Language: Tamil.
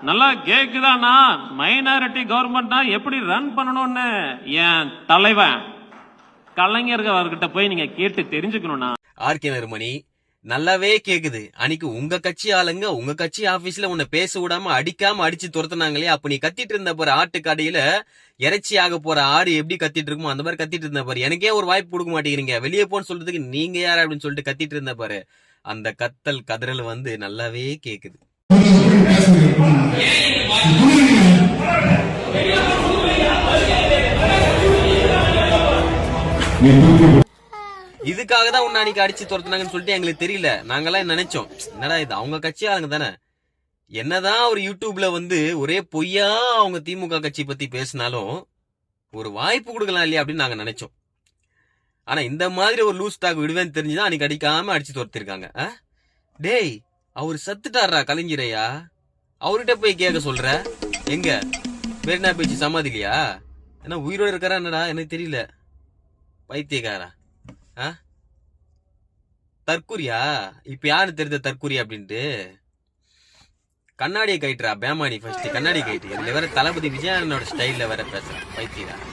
நல்லா கேக்குதானா? மைனாரிட்டி கவர்மெண்ட்னா எப்படி ரன் பண்ணணும்னு என் தலைவன் கலைஞர் அவர்கிட்ட போய் நீங்க கேட்டு தெரிஞ்சுக்கணும்னா. ஆர்கே நறுமணி நல்லாவே கேக்குது. அன்னைக்கு உங்க கட்சி ஆளுங்க உங்க கட்சி ஆபீஸ்ல உன்னை பேச விடாம அடிக்காம அடிச்சு துரத்துனாங்களே, அப்ப நீ கத்திட்டு இருந்த பாரு, ஆட்டு கடையில இறைச்சி ஆக போற ஆடு எப்படி கத்திட்டு இருக்குமோ அந்த மாதிரி கத்திட்டு இருந்த பாரு. எனக்கே ஒரு வாய்ப்பு கொடுக்க மாட்டேங்கிறீங்க, வெளியே போன்னு சொல்றதுக்கு நீங்க யார் அப்படின்னு சொல்லிட்டு கத்திட்டு இருந்த பாரு. அந்த கத்தல் கதறல் வந்து நல்லாவே கேக்குது. இதுக்காக தான் உன்னை அன்னைக்கு அடிச்சு துரத்துனாங்கன்னு சொல்லிட்டு எங்களுக்கு தெரியல. நாங்கெல்லாம் நினைச்சோம், என்னடா இது அவங்க கட்சி ஆளுங்க தானே, என்னதான் ஒரு யூடியூப்ல வந்து ஒரே பொய்யா அவங்க திமுக கட்சி பத்தி பேசினாலும் ஒரு வாய்ப்பு கொடுக்கலாம் இல்லையா அப்படின்னு நாங்க நினைச்சோம். ஆனா இந்த மாதிரி ஒரு லூஸ் டாக் விடுவேன்னு தெரிஞ்சுதான் அன்னைக்கு அடிக்காம அடிச்சு துரத்திருக்காங்க. டேய், அவர் சத்துட்டாரா கலைஞரையா, அவர்கிட்ட போய் கேட்க சொல்ற, எங்க மெரினா பீச் சமாதி இல்லையா, ஏன்னா உயிரோடு இருக்காரா என்னடா எனக்கு தெரியல. பைத்தியக்காரா, தற்கூரியா, இப்ப யாரு தெரிஞ்ச தற்கூரி அப்படின்ட்டு. கண்ணாடியை கைட்டுறா பேமானி, ஃபர்ஸ்ட் கண்ணாடி கைட்டு. இதுல வேற தளபதி விஜயனோட ஸ்டைல்ல வேற பேசுறேன், பைத்தியக்காரா.